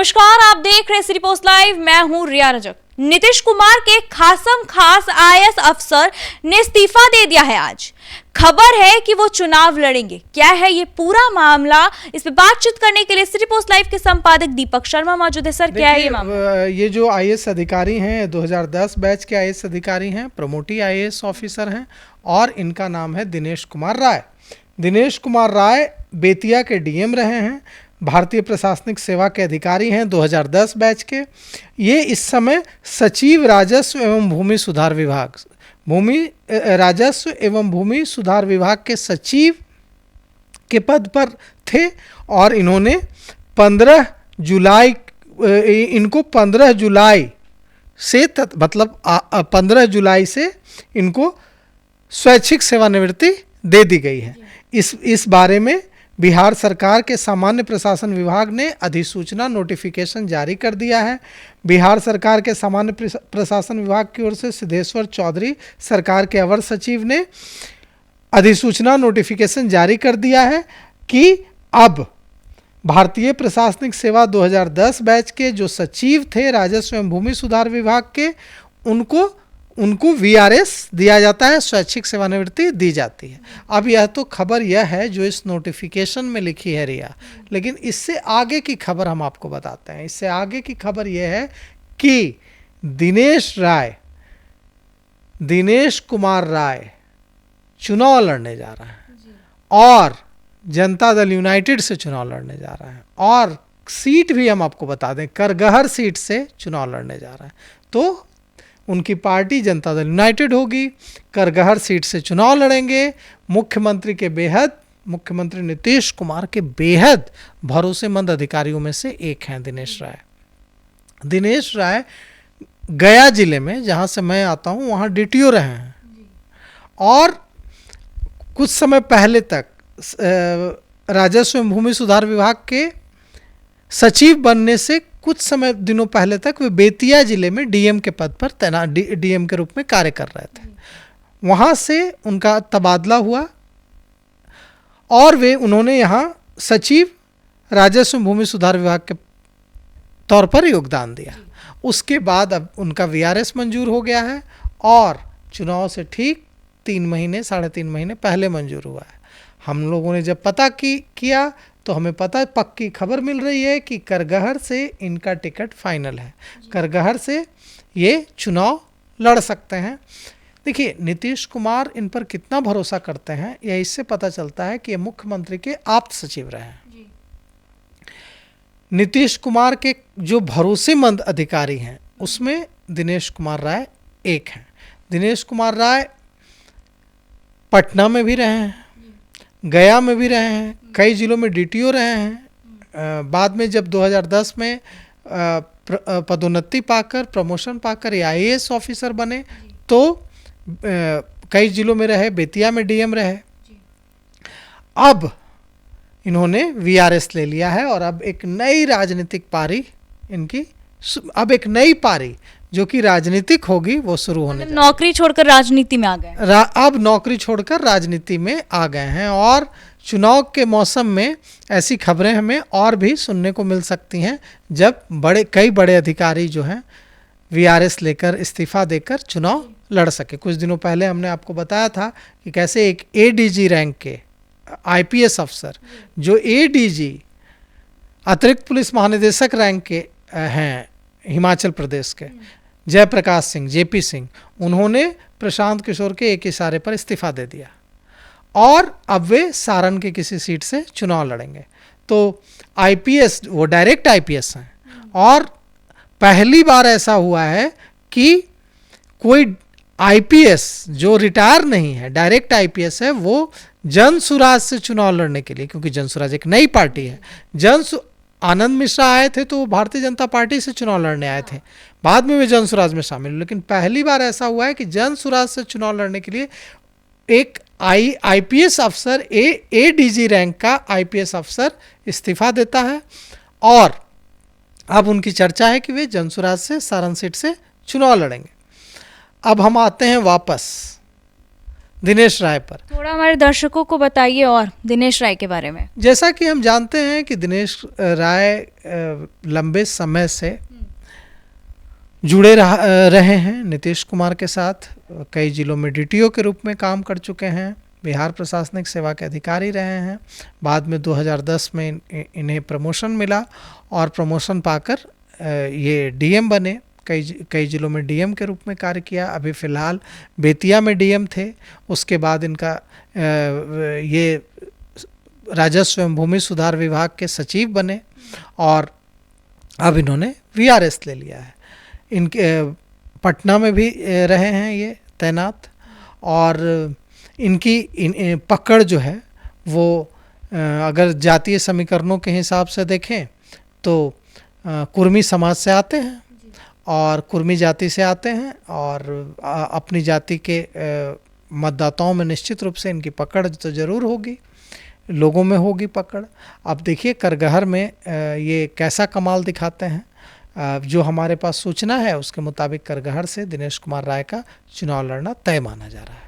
नमस्कार, आप देख रहे हैं सिटी पोस्ट लाइव। मैं हूं रिया रजक। नीतीश कुमार के खासम खास आईएएस अफसर ने इस्तीफा दे दिया है। आज खबर है कि वो चुनाव लड़ेंगे। क्या है ये पूरा मामला, इस पे बातचीत करने के लिए सिटी पोस्ट लाइव के संपादक दीपक शर्मा मौजूद है। सर, क्या है ये मामला? ये जो आईएएस अधिकारी हैं 2010 बैच के आईएएस अधिकारी हैं, प्रमोटी आईएएस ऑफिसर हैं और इनका नाम है दिनेश कुमार राय। दिनेश कुमार राय बेतिया के डीएम रहे हैं, भारतीय प्रशासनिक सेवा के अधिकारी हैं 2010 बैच के। ये इस समय सचिव राजस्व एवं भूमि सुधार विभाग, राजस्व एवं भूमि सुधार विभाग के सचिव के पद पर थे और इन्होंने 15 जुलाई से मतलब 15 जुलाई से इनको स्वैच्छिक सेवानिवृत्ति दे दी गई है। इस बारे में बिहार सरकार के सामान्य प्रशासन विभाग ने अधिसूचना नोटिफिकेशन जारी कर दिया है। बिहार सरकार के सामान्य प्रशासन विभाग की ओर से सिद्धेश्वर चौधरी सरकार के अवर सचिव ने अधिसूचना नोटिफिकेशन जारी कर दिया है कि अब भारतीय प्रशासनिक सेवा 2010 बैच के जो सचिव थे राजस्व एवं भूमि सुधार विभाग के, उनको वीआरएस दिया जाता है, स्वैच्छिक सेवानिवृत्ति दी जाती है। अब यह तो खबर यह है जो इस नोटिफिकेशन में लिखी है रिया, लेकिन इससे आगे की खबर हम आपको बताते हैं। इससे आगे की खबर यह है कि दिनेश कुमार राय चुनाव लड़ने जा रहा है और जनता दल यूनाइटेड से चुनाव लड़ने जा रहा है और सीट भी हम आपको बता दें, करगहर सीट से चुनाव लड़ने जा रहा है। तो उनकी पार्टी जनता दल यूनाइटेड होगी, करगहर सीट से चुनाव लड़ेंगे। मुख्यमंत्री नीतीश कुमार के बेहद भरोसेमंद अधिकारियों में से एक हैं दिनेश राय। दिनेश राय गया जिले में, जहां से मैं आता हूं, वहां डीटीओ रहे हैं और कुछ समय पहले तक राजस्व एवं भूमि सुधार विभाग के सचिव बनने से कुछ दिनों पहले तक वे बेतिया जिले में डीएम के पद पर तैनात डीएम के रूप में कार्य कर रहे थे। वहां से उनका तबादला हुआ और उन्होंने यहाँ सचिव राजस्व भूमि सुधार विभाग के तौर पर योगदान दिया। उसके बाद अब उनका वीआरएस मंजूर हो गया है और चुनाव से ठीक 3-3.5 महीने पहले मंजूर हुआ है। हम लोगों ने जब पता किया तो हमें पक्की खबर मिल रही है कि करगहर से इनका टिकट फाइनल है। करगहर से ये चुनाव लड़ सकते हैं। देखिए, नीतीश कुमार इन पर कितना भरोसा करते हैं यह इससे पता चलता है कि ये मुख्यमंत्री के आप्त सचिव रहे हैं। नीतीश कुमार के जो भरोसेमंद अधिकारी हैं उसमें दिनेश कुमार राय एक हैं। दिनेश कुमार राय पटना में भी रहे हैं, गया में भी रहे हैं, कई जिलों में डीटीओ रहे हैं। बाद में जब 2010 में पदोन्नति पाकर, प्रमोशन पाकर ये आईएएस ऑफिसर बने तो कई जिलों में रहे, बेतिया में डीएम रहे। अब इन्होंने वीआरएस ले लिया है और अब एक नई राजनीतिक पारी एक नई पारी जो कि राजनीतिक होगी वो शुरू होने नौकरी छोड़कर राजनीति में आ गए। अब नौकरी छोड़कर राजनीति में आ गए हैं और चुनाव के मौसम में ऐसी खबरें हमें और भी सुनने को मिल सकती हैं जब कई बड़े अधिकारी जो हैं वीआरएस लेकर, इस्तीफा देकर चुनाव लड़ सके। कुछ दिनों पहले हमने आपको बताया था कि कैसे एक एडीजी रैंक के आईपीएस अफसर, जो एडीजी अतिरिक्त पुलिस महानिदेशक रैंक के हैं हिमाचल प्रदेश के, जयप्रकाश सिंह, जेपी सिंह, उन्होंने प्रशांत किशोर के एक इशारे पर इस्तीफा दे दिया और अब वे सारण के किसी सीट से चुनाव लड़ेंगे। तो आईपीएस, वो डायरेक्ट आईपीएस हैं और पहली बार ऐसा हुआ है कि कोई आईपीएस जो रिटायर नहीं है, डायरेक्ट आईपीएस है, वो जनसुराज से चुनाव लड़ने के लिए, क्योंकि जनसुराज एक नई पार्टी है। आनंद मिश्रा आए थे तो वो भारतीय जनता पार्टी से चुनाव लड़ने आए थे, बाद में वे जनसुराज में शामिल हुए, लेकिन पहली बार ऐसा हुआ है कि जनसुराज से चुनाव लड़ने के लिए एक आईपीएस अफसर, एडीजी रैंक का आईपीएस अफसर इस्तीफा देता है और अब उनकी चर्चा है कि वे जनसुराज से, सारण सीट से चुनाव लड़ेंगे। अब हम आते हैं वापस दिनेश राय पर। थोड़ा हमारे दर्शकों को बताइए और दिनेश राय के बारे में। जैसा कि हम जानते हैं कि दिनेश राय लंबे समय से जुड़े रहे हैं नीतीश कुमार के साथ। कई जिलों में डीटीओ के रूप में काम कर चुके हैं, बिहार प्रशासनिक सेवा के अधिकारी रहे हैं। बाद में 2010 में इन्हें प्रमोशन मिला और प्रमोशन पाकर ये डीएम बने। कई जिलों में डीएम के रूप में कार्य किया। अभी फ़िलहाल बेतिया में डीएम थे। उसके बाद इनका ये राजस्व एवं भूमि सुधार विभाग के सचिव बने और अब इन्होंने वीआरएस ले लिया है। इनके पटना में भी रहे हैं ये तैनात, और इनकी पकड़ जो है वो अगर जातीय समीकरणों के हिसाब से देखें तो कुर्मी समाज से आते हैं और कुर्मी जाति से आते हैं, और अपनी जाति के मतदाताओं में निश्चित रूप से इनकी पकड़ तो ज़रूर होगी, लोगों में होगी पकड़। अब देखिए करगहर में ये कैसा कमाल दिखाते हैं। जो हमारे पास सूचना है उसके मुताबिक करगहर से दिनेश कुमार राय का चुनाव लड़ना तय माना जा रहा है।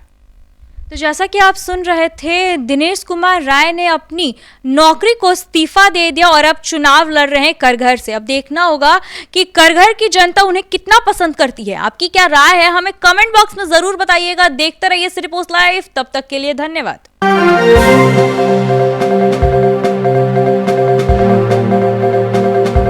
तो जैसा कि आप सुन रहे थे, दिनेश कुमार राय ने अपनी नौकरी को इस्तीफा दे दिया और अब चुनाव लड़ रहे हैं करगहर से। अब देखना होगा कि करगहर की जनता उन्हें कितना पसंद करती है। आपकी क्या राय है, हमें कमेंट बॉक्स में जरूर बताइएगा। देखते रहिए सिटी पोस्ट लाइव, तब तक के लिए धन्यवाद।